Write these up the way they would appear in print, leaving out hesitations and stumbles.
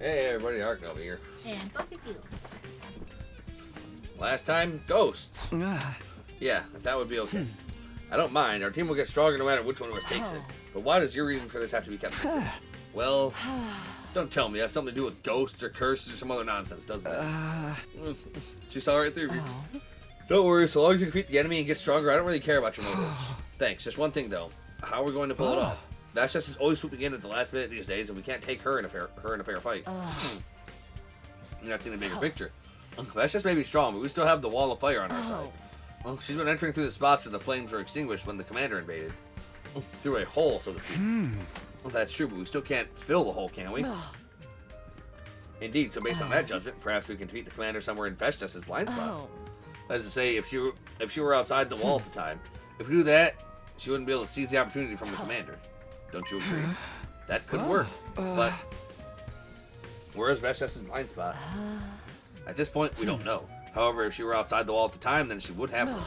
Hey everybody, Arkin over here. And Focus Heal. Last time, ghosts. Yeah, if that would be okay. I don't mind. Our team will get stronger no matter which one of us takes it. But why does your reason for this have to be kept secret? Well, don't tell me. It has something to do with ghosts or curses or some other nonsense, doesn't it? She saw right through you. Don't worry, so long as you defeat the enemy and get stronger, I don't really care about your motives. Thanks. Just one thing, though. How are we going to pull it off? Vashtis is always swooping in at the last minute these days, and we can't take her in a fair fight. You're not seeing the bigger picture. Vashtis may be strong, but we still have the wall of fire on our side. Well, she's been entering through the spots where the flames were extinguished when the commander invaded. Through a hole, so to speak. Well, that's true, but we still can't fill the hole, can we? Indeed, so based on that judgment, perhaps we can defeat the commander somewhere in Vashtis' blind spot. That is to say, if she were outside the wall at the time. If we do that, she wouldn't be able to seize the opportunity from the commander. Don't you agree? That could work, but where is Vashtis' blind spot? At this point, we don't know. However, if she were outside the wall at the time, then she would have one.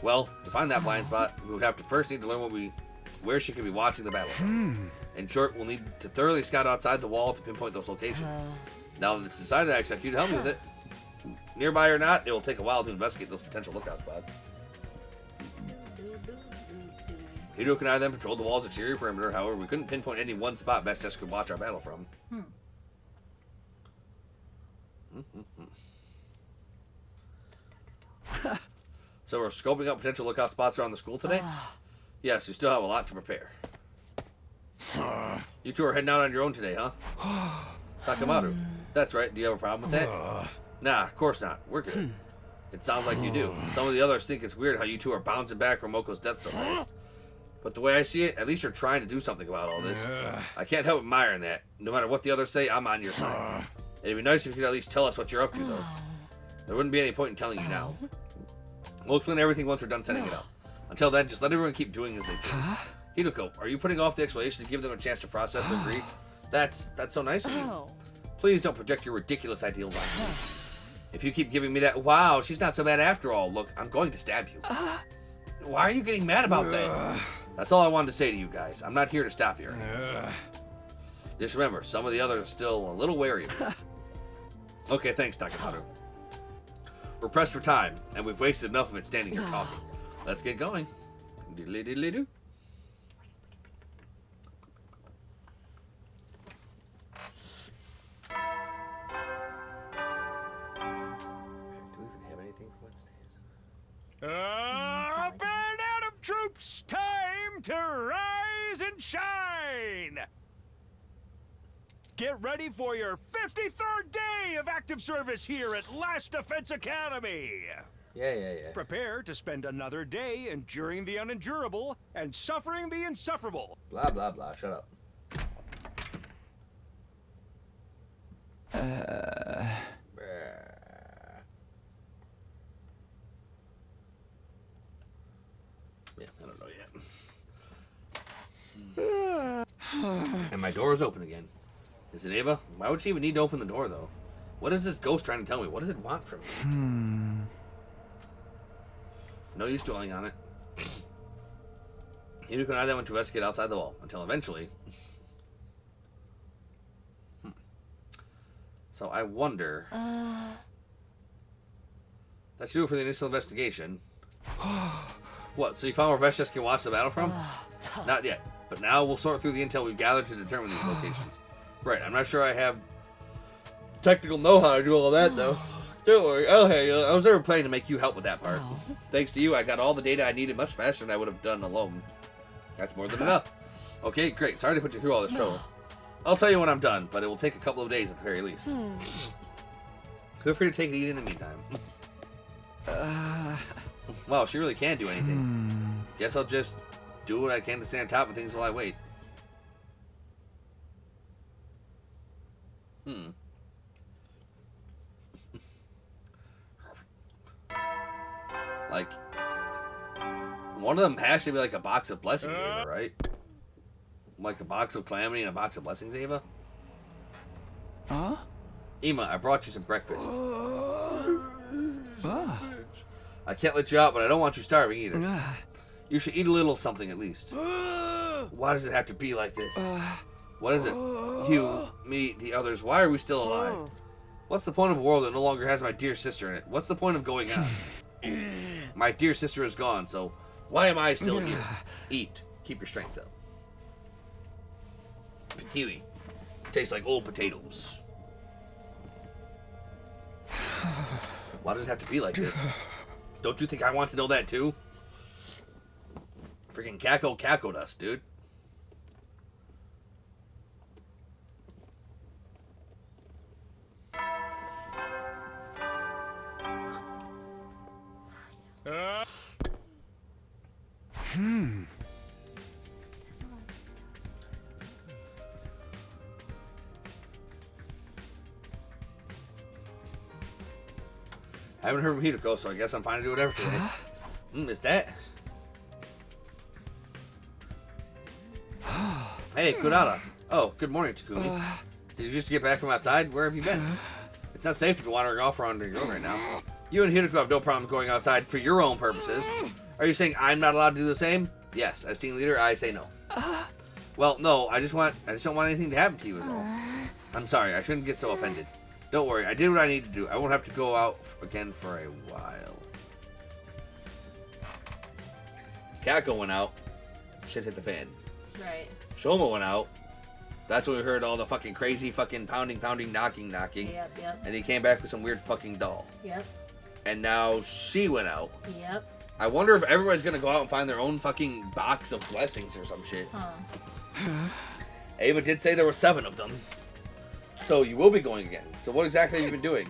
Well, to find that blind spot, we would have to first need to learn where she could be watching the battle from. In short, we'll need to thoroughly scout outside the wall to pinpoint those locations. Now that it's decided, I expect you to help me with it. Nearby or not, it will take a while to investigate those potential lookout spots. Hideo and I then patrolled the wall's exterior perimeter. However, we couldn't pinpoint any one spot Vashtis could watch our battle from. So we're scoping out potential lookout spots around the school today? Yes, we still have a lot to prepare. You two are heading out on your own today, huh? Takamaru. That's right. Do you have a problem with that? Nah, of course not. We're good. It sounds like you do. Some of the others think it's weird how you two are bouncing back from Moko's death so fast. But the way I see it, at least you're trying to do something about all this. I can't help admiring that. No matter what the others say, I'm on your side. It'd be nice if you could at least tell us what you're up to, though. There wouldn't be any point in telling you now. We'll explain everything once we're done setting it up. Until then, just let everyone keep doing as they please. Hideko, are you putting off the explanation to give them a chance to process their grief? That's so nice of you. Please don't project your ridiculous ideals on me. If you keep giving me that, wow, she's not so bad after all, look, I'm going to stab you. Why are you getting mad about that? That's all I wanted to say to you guys. I'm not here to stop you. Just remember, some of the others are still a little wary of me. Okay, thanks, Takamaru. We're pressed for time, and we've wasted enough of it standing here talking. Let's get going. Diddly diddly doo. Do we even have anything for Wednesdays? Band Adam troops, time to rise and shine! Get ready for your 53rd day of active service here at Last Defense Academy! Yeah. Prepare to spend another day enduring the unendurable and suffering the insufferable. Blah, blah, blah. Shut up. Yeah, I don't know yet. And my door is open again. Is it Ava? Why would she even need to open the door, though? What is this ghost trying to tell me? What does it want from me? No use dwelling on it. Hideko and I then went to investigate outside the wall, until eventually... So I wonder... That should do it for the initial investigation. What, so you found where Vashtis can watch the battle from? Not yet, but now we'll sort through the intel we've gathered to determine these locations. Right, I'm not sure I have technical know-how to do all that, though. Don't worry, I'll handle it. I was never planning to make you help with that part. Thanks to you, I got all the data I needed much faster than I would have done alone. That's more than enough. Okay, great. Sorry to put you through all this trouble. I'll tell you when I'm done, but it will take a couple of days at the very least. Feel free to take it easy in the meantime. Wow, she really can't do anything. Guess I'll just do what I can to stay on top of things while I wait. Like, one of them has to be like a box of blessings, Ava, right? Like a box of calamity and a box of blessings, Ava? Ima, I brought you some breakfast. I can't let you out, but I don't want you starving either. You should eat a little something at least. Why does it have to be like this? What is it? You, me, the others. Why are we still alive? What's the point of a world that no longer has my dear sister in it? What's the point of going on? My dear sister is gone, so why am I still here? Eat. Keep your strength up. Kiwi. Tastes like old potatoes. Why does it have to be like this? Don't you think I want to know that too? Freaking Kako us, dude. I haven't heard from Hideko, so I guess I'm fine to do whatever today. Is that? Hey, Kurata. Oh, good morning, Takumi. Did you just get back from outside? Where have you been? It's not safe to be wandering off around your own right now. You and Hideko have no problem going outside for your own purposes. Are you saying I'm not allowed to do the same? Yes, as team leader, I say no. Well, no, I just don't want anything to happen to you is all. I'm sorry, I shouldn't get so offended. Don't worry, I did what I need to do. I won't have to go out again for a while. Kako went out. Shit hit the fan. Right. Shoma went out. That's when we heard all the fucking crazy fucking pounding, knocking. Yep. And he came back with some weird fucking doll. Yep. And now she went out. Yep. I wonder if everybody's gonna go out and find their own fucking box of blessings or some shit. Huh. Ava did say there were 7 of them. So you will be going again. So what exactly have you been doing?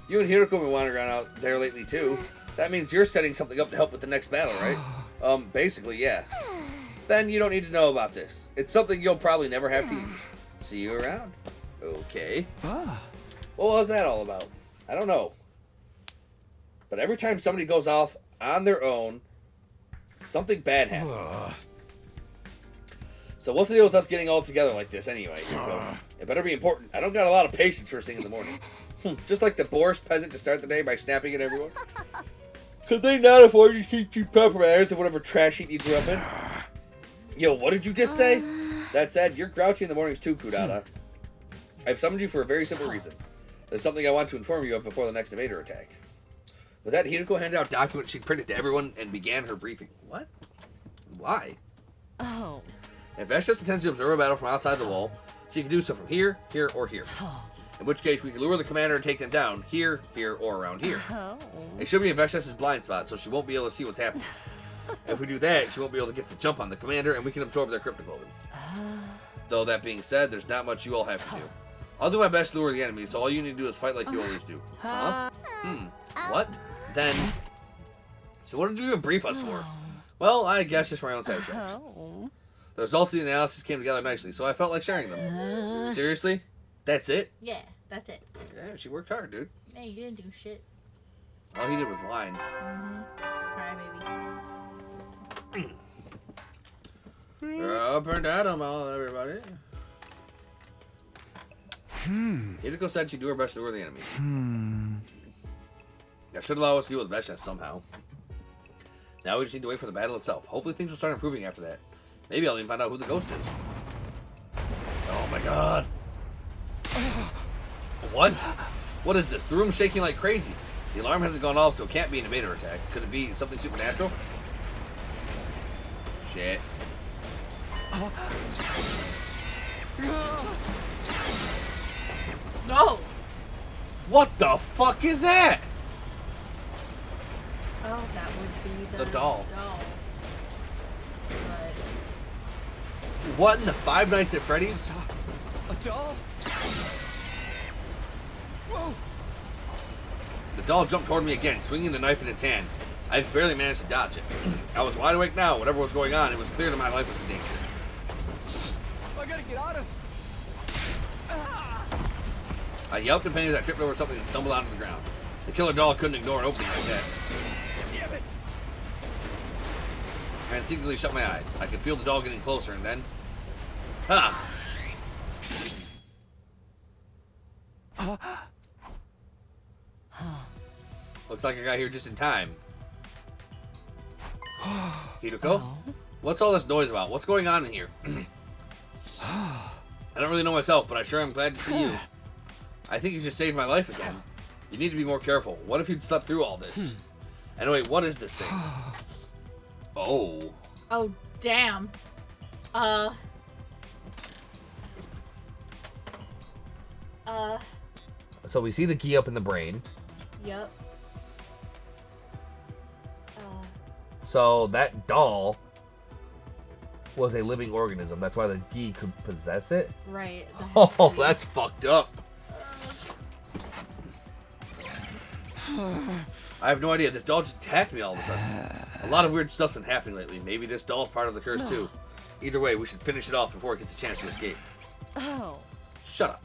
You and Hideko have been wandering around out there lately too. That means you're setting something up to help with the next battle, right? Basically, yeah. Then you don't need to know about this. It's something you'll probably never have to use. See you around. Okay. What was that all about? I don't know. But every time somebody goes off on their own, something bad happens. So what's the deal with us getting all together like this anyway? It better be important. I don't got a lot of patience first thing in the morning. Just like the Borscht peasant to start the day by snapping at everyone. Could they not afford to teach you proper manners and whatever trash heap you grew up in? Yo, what did you just say? That said, you're grouchy in the mornings too, Kurata. I've summoned you for a very simple reason. There's something I want to inform you of before the next invader attack. With that, Hideko handed out documents she printed to everyone and began her briefing. What? Why? Oh. If Veshtus intends to observe a battle from outside the wall, she can do so from here, here, or here. In which case, we can lure the commander and take them down here, here, or around here. Oh. It should be in Veshtus' blind spot, so she won't be able to see what's happening. If we do that, she won't be able to get the jump on the commander, and we can absorb their cryptoglobin. Though that being said, there's not much you all have to do. I'll do my best to lure the enemy, so all you need to do is fight like you always do. Huh? What? Then... So what did you even brief us for? Well, I guess just for my own satisfaction. The results of the analysis came together nicely, so I felt like sharing them. Seriously? That's it? Yeah, that's it. Yeah, she worked hard, dude. Yeah, you didn't do shit. All he did was whine. Cry, Up and at 'em all, everybody. Hideko said she'd do her best to lure the enemy. That should allow us to deal with Veshtus somehow. Now we just need to wait for the battle itself. Hopefully things will start improving after that. Maybe I'll even find out who the ghost is. Oh my god. What? What is this? The room's shaking like crazy. The alarm hasn't gone off, so it can't be an invader attack. Could it be something supernatural? Shit. No! What the fuck is that? Oh, that would be The doll. But... What in the Five Nights at Freddy's? A doll? Whoa! The doll jumped toward me again, swinging the knife in its hand. I just barely managed to dodge it. I was wide awake now. Whatever was going on, it was clear that my life was in danger. I gotta get out of... I yelped in pain as I tripped over something and stumbled onto the ground. The killer doll couldn't ignore an opening like that. Damn it! I instinctively shut my eyes. I could feel the doll getting closer, and then... Ha! Looks like I got here just in time. Hideko? What's all this noise about? What's going on in here? don't really know myself, but I sure am glad to see you. I think you just saved my life again. You need to be more careful. What if you'd slept through all this? Anyway, what is this thing? Oh. Oh, damn. So we see the key up in the brain. Yep. So that doll was a living organism. That's why the Gi could possess it. Right. Oh, that's fucked up. I have no idea. This doll just attacked me all of a sudden. A lot of weird stuff's been happening lately. Maybe this doll's part of the curse too. Either way, we should finish it off before it gets a chance to escape. Oh. Shut up.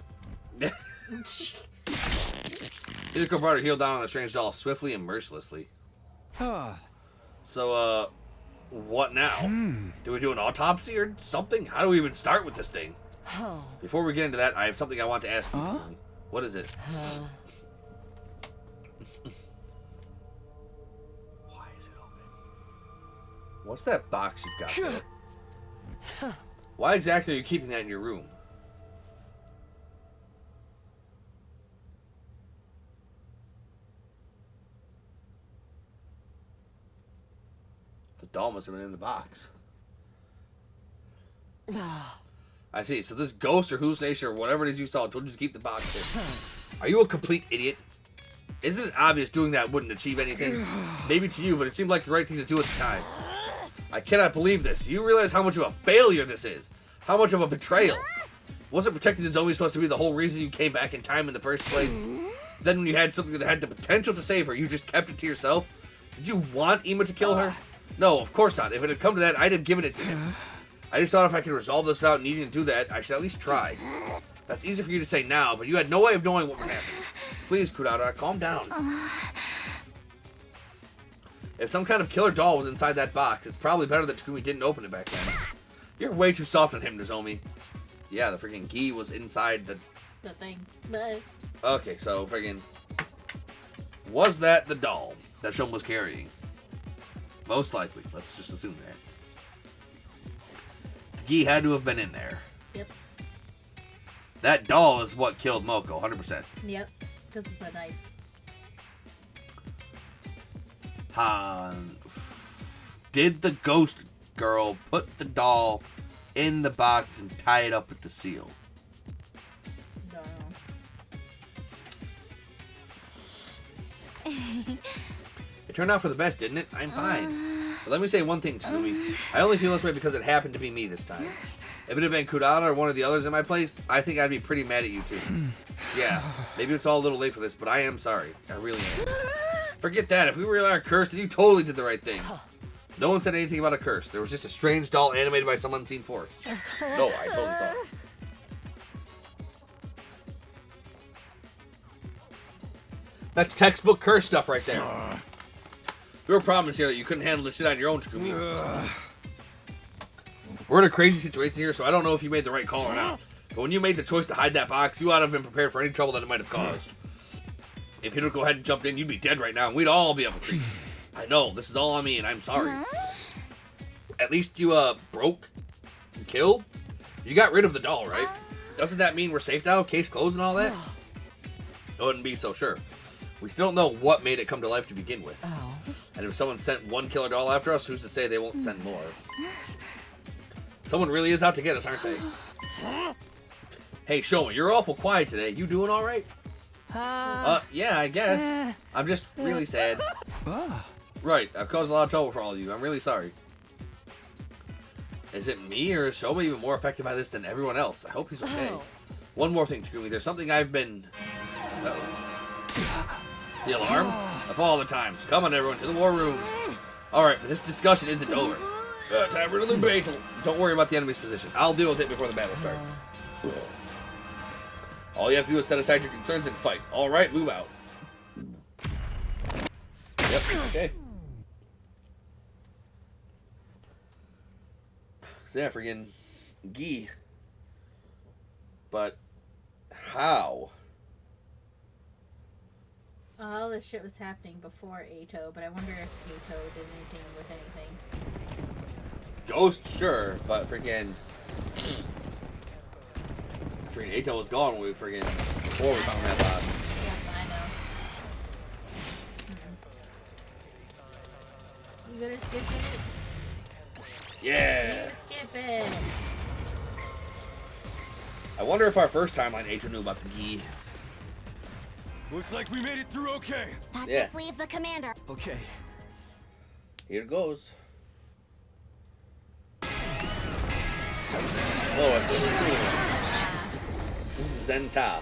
Hideko brought her heel down on the strange doll swiftly and mercilessly. So, what now? Do we do an autopsy or something? How do we even start with this thing? Before we get into that, I have something I want to ask you. What is it? Why is it open? What's that box you've got there? Why exactly are you keeping that in your room? The doll must have been in the box. I see. So this ghost or hallucination or whatever it is you saw told you to keep the box there. Are you a complete idiot? Isn't it obvious doing that wouldn't achieve anything? Maybe to you, but it seemed like the right thing to do at the time. I cannot believe this. You realize how much of a failure this is? How much of a betrayal? Wasn't protecting Nozomi supposed to be the whole reason you came back in time in the first place? Then when you had something that had the potential to save her, you just kept it to yourself? Did you want Ima to kill her? No, of course not. If it had come to that, I'd have given it to him. I just thought if I could resolve this without needing to do that, I should at least try. That's easy for you to say now, but you had no way of knowing what would happen. Please, Kudara, calm down. If some kind of killer doll was inside that box, it's probably better that Takumi didn't open it back then. You're way too soft on him, Nozomi. Yeah, the freaking Gi was inside the thing. But... Okay, so freaking... Was that the doll that Shom was carrying? Most likely. Let's just assume that. The Gi had to have been in there. Yep. That doll is what killed Moko, 100%. Yep. Because of the knife. Did the ghost girl put the doll in the box and tie it up with the seal? No. It turned out for the best, didn't it? I'm fine. But let me say one thing, Takumi. I only feel this way because it happened to be me this time. If it had been Kudara or one of the others in my place, I think I'd be pretty mad at you too. Yeah, maybe it's all a little late for this, but I am sorry. I really am. Forget that. If we really are cursed, then you totally did the right thing. No one said anything about a curse. There was just a strange doll animated by some unseen force. No, I totally saw it. That's textbook curse stuff right there. Your problem is here that you couldn't handle this shit on your own, Takumi. We're in a crazy situation here, so I don't know if you made the right call or not. But when you made the choice to hide that box, you ought to have been prepared for any trouble that it might have caused. If Hideko hadn't jumped in, you'd be dead right now, and we'd all be up a creek. I know, this is all on me, and I'm sorry. At least you, broke and killed? You got rid of the doll, right? Doesn't that mean we're safe now? Case closed and all that? I wouldn't be so sure. We still don't know what made it come to life to begin with. And if someone sent one killer doll after us, who's to say they won't send more? Someone really is out to get us, aren't they? Hey, Shoma, you're awful quiet today. You doing all right? Yeah, I guess. I'm just really sad. Right, I've caused a lot of trouble for all of you. I'm really sorry. Is it me, or is Shoma even more affected by this than everyone else? I hope he's okay. One more thing, Takumi. There's something I've been... The alarm? Of all the times. Come on, everyone, to the war room. Alright, this discussion isn't over. Time for another battle. Don't worry about the enemy's position. I'll deal with it before the battle starts. All you have to do is set aside your concerns and fight. Alright, move out. Yep, okay. So yeah, friggin' Gi. But how? All this shit was happening before Ato, but I wonder if Ato did anything with anything. Ghost, sure, but freaking... Freaking Ato was gone when we freaking before we found that box. Yes, I know. You better skip it. Yeah. You skip it. I wonder if our first timeline Ato knew about the gi. Looks like we made it through okay. That Yeah. just leaves the commander. Okay. Here it goes. Oh, it's Zenta.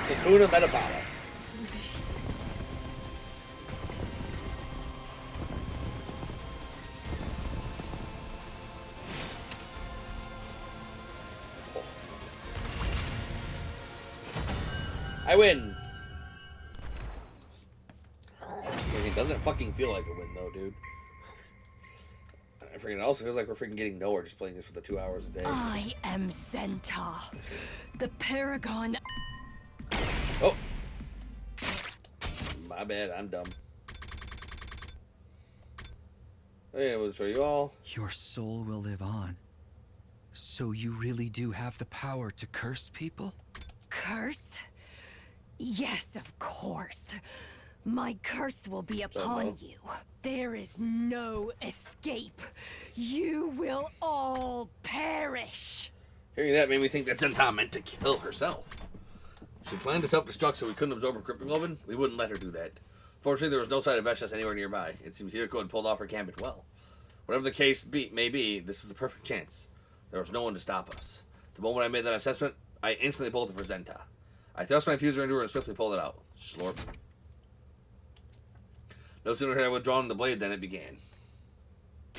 Kakuna Metapala. I win. It doesn't fucking feel like a win though, dude. It also feels like we're freaking getting nowhere just playing this for the 2 hours a day. I am Zenta, the paragon. Oh! My bad, I'm dumb. Hey, we'll show you all. Your soul will live on. So you really do have the power to curse people? Curse? Yes, of course. My curse will be upon you. There is no escape. You will all perish. Hearing that made me think that Zenta meant to kill herself. She planned to self-destruct so we couldn't absorb her cryptoglobin. We wouldn't let her do that. Fortunately, there was no sign of Veshus anywhere nearby. It seemed Hiriko had pulled off her gambit well. Whatever the case may be, this was the perfect chance. There was no one to stop us. The moment I made that assessment, I instantly bolted for Zenta. I thrust my fuser into her and swiftly pulled it out. Slurp. No sooner had I withdrawn the blade than it began.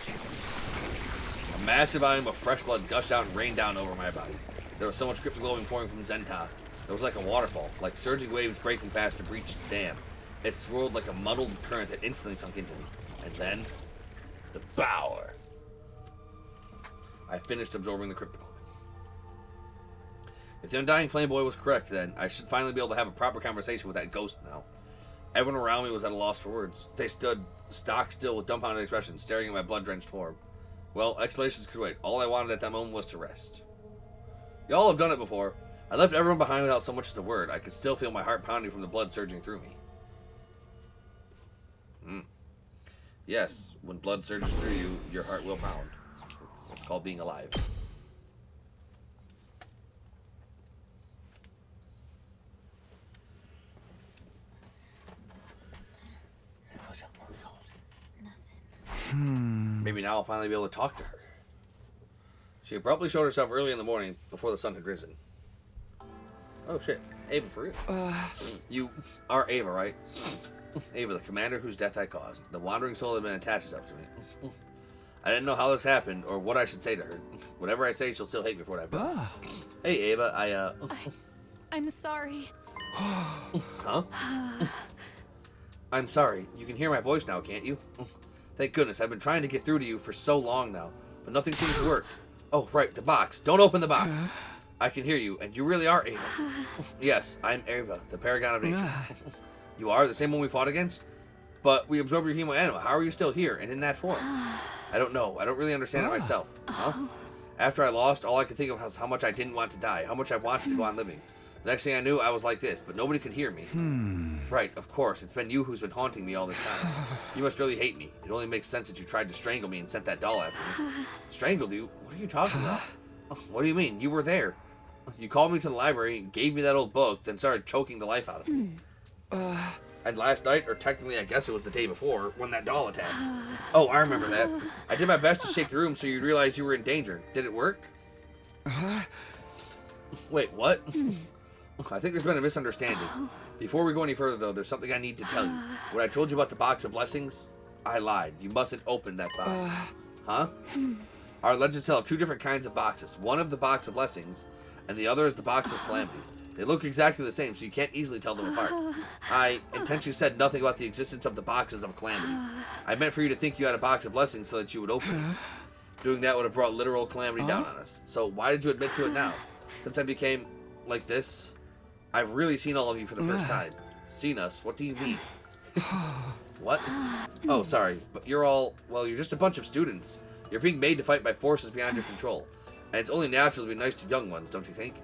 A massive volume of fresh blood gushed out and rained down over my body. There was so much cryptoglobin pouring from Zenta. It was like a waterfall, like surging waves breaking past a breached dam. It swirled like a muddled current that instantly sunk into me. And then, the power. I finished absorbing the cryptoglobin. If the Undying Flame Boy was correct, then I should finally be able to have a proper conversation with that ghost now. Everyone around me was at a loss for words. They stood stock still with dumbfounded expressions, staring at my blood-drenched form. Well, explanations could wait. All I wanted at that moment was to rest. Y'all have done it before. I left everyone behind without so much as a word. I could still feel my heart pounding from the blood surging through me. Yes, when blood surges through you, your heart will pound. It's called being alive. Maybe now I'll finally be able to talk to her. She abruptly showed herself early in the morning before the sun had risen. Oh shit. Ava, for real? You are Ava, right? Ava, the commander whose death I caused. The wandering soul had been attached itself to me. I didn't know how this happened or what I should say to her. Whatever I say, she'll still hate me for what I've done. Hey, Ava, I'm sorry. Huh? I'm sorry. You can hear my voice now, can't you? Thank goodness. I've been trying to get through to you for so long now, but nothing seems to work. Oh, right, the box. Don't open the box. I can hear you, and you really are Ava. Yes, I'm Ava, the paragon of nature. You are the same one we fought against? But we absorbed your hemoanima. How are you still here and in that form? I don't know. I don't really understand it myself. Huh? After I lost, all I could think of was how much I didn't want to die, how much I wanted to go on living. The next thing I knew, I was like this, but nobody could hear me. Right, of course. It's been you who's been haunting me all this time. You must really hate me. It only makes sense that you tried to strangle me and sent that doll after me. Strangled you? What are you talking about? What do you mean? You were there. You called me to the library, gave me that old book, then started choking the life out of me. And last night, or technically I guess it was the day before, when that doll attacked. Oh, I remember that. I did my best to shake the room so you'd realize you were in danger. Did it work? Wait, what? I think there's been a misunderstanding. Before we go any further, though, there's something I need to tell you. When I told you about the box of blessings, I lied. You mustn't open that box. Huh? Our legends tell of two different kinds of boxes. One of the box of blessings, and the other is the box of calamity. They look exactly the same, so you can't easily tell them apart. I intentionally said nothing about the existence of the boxes of calamity. I meant for you to think you had a box of blessings so that you would open it. Doing that would have brought literal calamity down on us. So why did you admit to it now? Since I became like this, I've really seen all of you for the first time. Seen us? What do you mean? What? Oh, sorry, but you're all, well, you're just a bunch of students. You're being made to fight by forces beyond your control. And it's only natural to be nice to young ones, don't you think?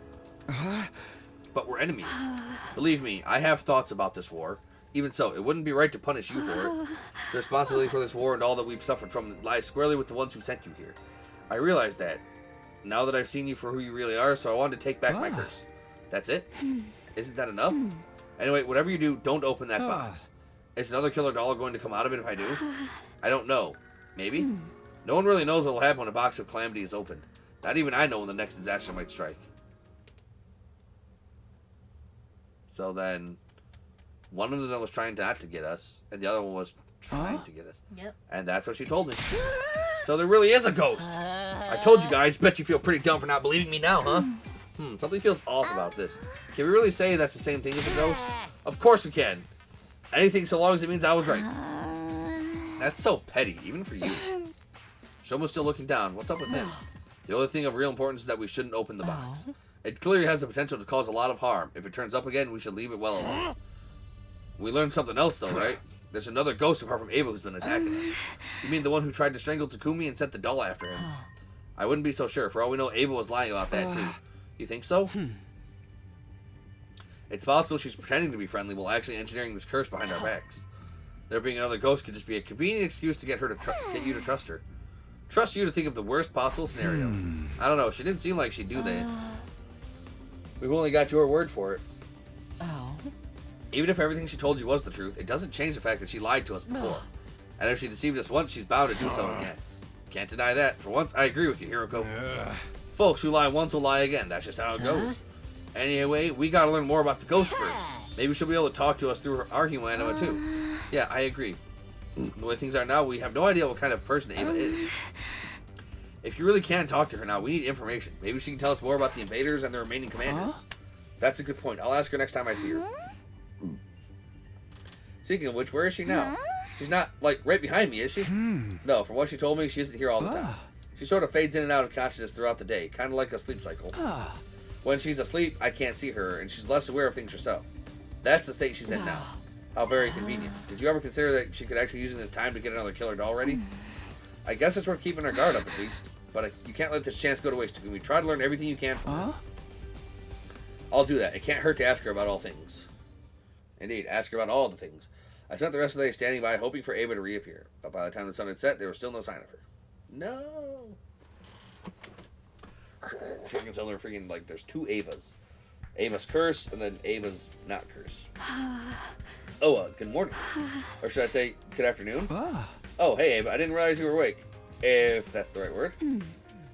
But we're enemies. Believe me, I have thoughts about this war. Even so, it wouldn't be right to punish you for it. The responsibility for this war and all that we've suffered from lies squarely with the ones who sent you here. I realize that. Now that I've seen you for who you really are, so I wanted to take back my curse. That's it? Isn't that enough? Anyway, whatever you do, don't open that box. Is another killer doll going to come out of it if I do? I don't know. Maybe? No one really knows what will happen when a box of calamity is opened. Not even I know when the next disaster might strike. So then, one of them was trying not to get us, and the other one was trying to get us. Yep. And that's what she told me. So there really is a ghost. I told you guys. Bet you feel pretty dumb for not believing me now, huh? Something feels off about this. Can we really say that's the same thing as a ghost? Of course we can. Anything so long as it means I was right. That's so petty, even for you. Shomo's still looking down. What's up with him? The only thing of real importance is that we shouldn't open the box. It clearly has the potential to cause a lot of harm. If it turns up again, we should leave it well alone. We learned something else, though, right? There's another ghost apart from Ava who's been attacking us. You mean the one who tried to strangle Takumi and sent the doll after him? I wouldn't be so sure. For all we know, Ava was lying about that, too. You think so? It's possible she's pretending to be friendly while actually engineering this curse behind our backs. There being another ghost could just be a convenient excuse to get her to get you to trust her. Trust you to think of the worst possible scenario. I don't know. She didn't seem like she'd do that. We've only got your word for it. Even if everything she told you was the truth, it doesn't change the fact that she lied to us before. And if she deceived us once, she's bound to do so again. Can't deny that. For once, I agree with you, Hiroko. Folks who lie once will lie again. That's just how it goes. Anyway, we gotta learn more about the ghost first. Maybe she'll be able to talk to us through our human anima too. Yeah, I agree. The way things are now, we have no idea what kind of person Ava is. If you really can talk to her now, we need information. Maybe she can tell us more about the invaders and the remaining commanders. That's a good point. I'll ask her next time I see her. Speaking of which, where is she now? She's not, like, right behind me, is she? No, from what she told me, she isn't here all the time. She sort of fades in and out of consciousness throughout the day, kind of like a sleep cycle. When she's asleep, I can't see her, and she's less aware of things herself. That's the state she's in now. How very convenient. Did you ever consider that she could actually use this time to get another killer doll ready? I guess it's worth keeping her guard up, at least. But you can't let this chance go to waste. Can we try to learn everything you can from her? I'll do that. It can't hurt to ask her about all things. Indeed, ask her about all the things. I spent the rest of the day standing by, hoping for Ava to reappear. But by the time the sun had set, there was still no sign of her. No. Freaking similar, freaking, like, there's two Avas. Ava's curse, and then Ava's not curse. Good morning. Or should I say, good afternoon? Oh, hey, Ava, I didn't realize you were awake. If that's the right word.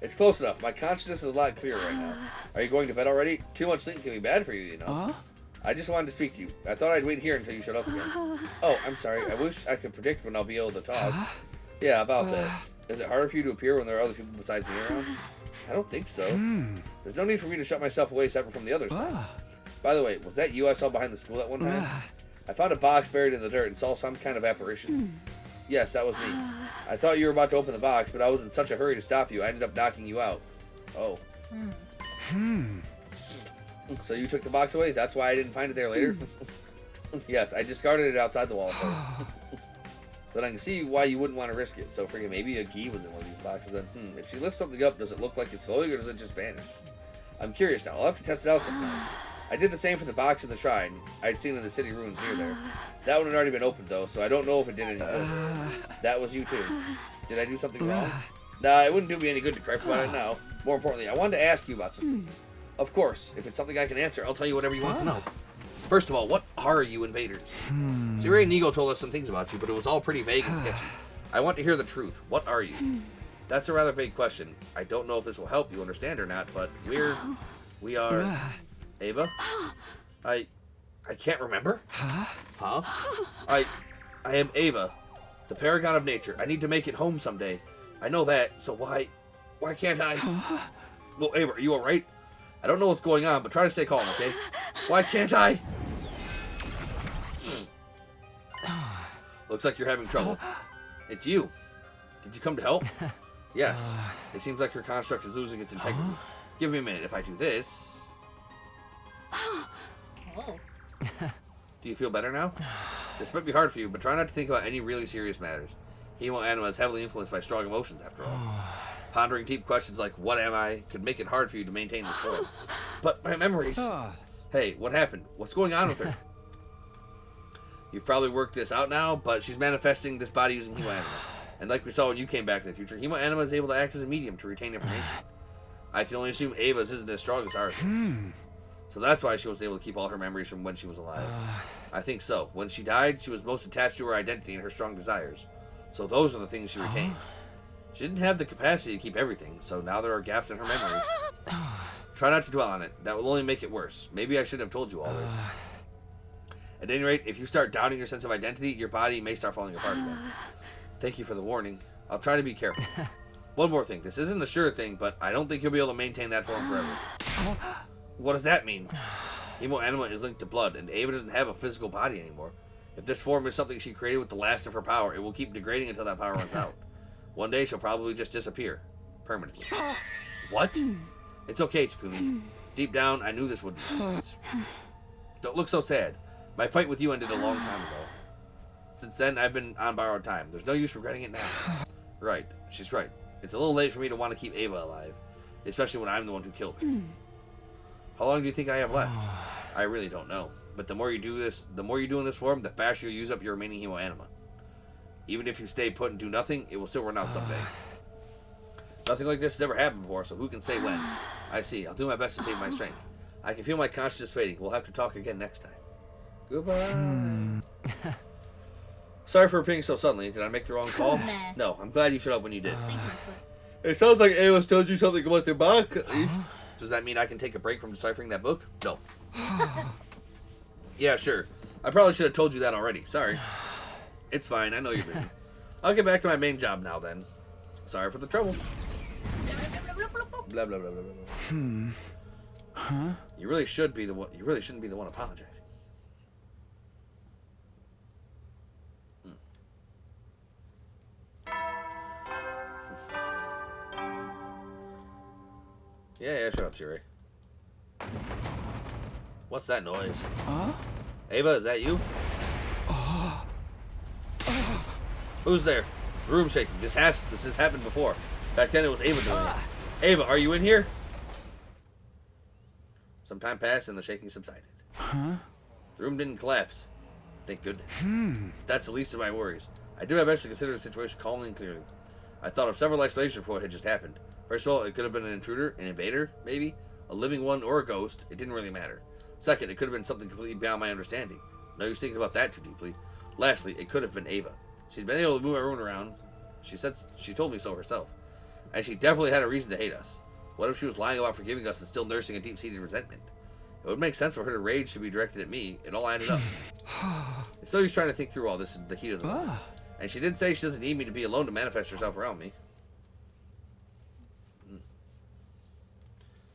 It's close enough. My consciousness is a lot clearer right now. Are you going to bed already? Too much sleep can be bad for you, you know. I just wanted to speak to you. I thought I'd wait here until you showed up again. Oh, I'm sorry. I wish I could predict when I'll be able to talk. Yeah, about that. Is it harder for you to appear when there are other people besides me around? I don't think so. There's no need for me to shut myself away separate from the others. By the way, was that you I saw behind the school at one time? I found a box buried in the dirt and saw some kind of apparition. Yes, that was me. I thought you were about to open the box, but I was in such a hurry to stop you, I ended up knocking you out. Oh. So you took the box away? That's why I didn't find it there later? Yes, I discarded it outside the wall. But I can see why you wouldn't want to risk it. So freaking maybe a key was in one of these boxes. And if she lifts something up, does it look like it's floating or does it just vanish? I'm curious now. I'll have to test it out sometime. I did the same for the box in the shrine I'd seen in the city ruins near there. That one had already been opened though, so I don't know if it did any good. That was you too. Did I do something wrong? Nah, it wouldn't do me any good to gripe about it now. More importantly, I wanted to ask you about some things. Of course, if it's something I can answer, I'll tell you whatever you want to know. First of all, what are you invaders? Siri and Nigo told us some things about you, but it was all pretty vague and sketchy. I want to hear the truth. What are you? That's a rather vague question. I don't know if this will help you understand or not, but we are... Ava? I can't remember. Huh? I am Ava, the paragon of nature. I need to make it home someday. I know that, so why can't I? Well, Ava, are you alright? I don't know what's going on, but try to stay calm, okay? Why can't I? Looks like you're having trouble. It's you. Did you come to help? Yes. It seems like your construct is losing its integrity. Give me a minute. If I do this... Do you feel better now? This might be hard for you, but try not to think about any really serious matters. Hemo Anima is heavily influenced by strong emotions, after all. Pondering deep questions like, what am I, could make it hard for you to maintain this form. But my memories... Hey, what happened? What's going on with her? You've probably worked this out now, but she's manifesting this body using Hemo Anima. And like we saw when you came back in the future, Hemo Anima is able to act as a medium to retain information. I can only assume Ava's isn't as strong as ours is. So that's why she was able to keep all her memories from when she was alive. I think so. When she died, she was most attached to her identity and her strong desires. So those are the things she retained. She didn't have the capacity to keep everything, so now there are gaps in her memory. Try not to dwell on it. That will only make it worse. Maybe I shouldn't have told you all this. At any rate, if you start doubting your sense of identity, your body may start falling apart again. Thank you for the warning. I'll try to be careful. One more thing. This isn't a sure thing, but I don't think you'll be able to maintain that form forever. What does that mean? Hemo Anima is linked to blood, and Ava doesn't have a physical body anymore. If this form is something she created with the last of her power, it will keep degrading until that power runs out. One day, she'll probably just disappear. Permanently. What? It's okay, Takumi. Deep down, I knew this wouldn't last. Don't look so sad. My fight with you ended a long time ago. Since then, I've been on borrowed time. There's no use regretting it now. Right. She's right. It's a little late for me to want to keep Ava alive. Especially when I'm the one who killed her. How long do you think I have left? I really don't know. But the more you do in this form, the faster you'll use up your remaining Hemo Anima. Even if you stay put and do nothing, it will still run out someday. Nothing like this has ever happened before, so who can say when? I see. I'll do my best to save my strength. I can feel my consciousness fading. We'll have to talk again next time. Goodbye. Sorry for appearing so suddenly. Did I make the wrong call? Nah. No, I'm glad you showed up when you did. Thanks, Miss Foot. It sounds like Ava's told you something about the book, at least. Does that mean I can take a break from deciphering that book? No. Yeah, sure. I probably should have told you that already. Sorry. It's fine. I know you're busy. I'll get back to my main job now, then. Sorry for the trouble. Blah, blah, blah, blah, blah. Huh? You really shouldn't be the one apologizing. Yeah, shut up, Siri. What's that noise? Huh? Ava, is that you? Who's there? The room's shaking. This has happened before. Back then it was Ava doing it. Ava, are you in here? Some time passed and the shaking subsided. Huh? The room didn't collapse. Thank goodness. That's the least of my worries. I do my best to consider the situation calmly and clearly. I thought of several explanations for what had just happened. First of all, it could have been an intruder, an invader, maybe, a living one, or a ghost. It didn't really matter. Second, it could have been something completely beyond my understanding. No use thinking about that too deeply. Lastly, it could have been Ava. She'd been able to move everyone around. She told me so herself. And she definitely had a reason to hate us. What if she was lying about forgiving us and still nursing a deep-seated resentment? It would make sense for her to rage to be directed at me. It all added up. It's no use trying to think through all this in the heat of the moment. And she did say she doesn't need me to be alone to manifest herself around me.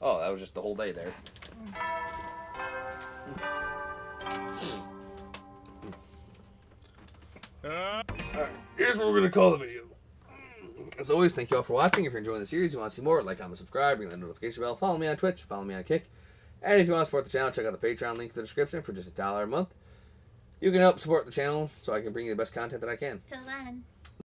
Oh, that was just the whole day there. Alright, here's what we're going to call the video. As always, thank you all for watching. If you're enjoying the series, you want to see more, like, comment, subscribe, ring that notification bell, follow me on Twitch, follow me on Kick. And if you want to support the channel, check out the Patreon link in the description for just $1 a month. You can help support the channel so I can bring you the best content that I can. Till then.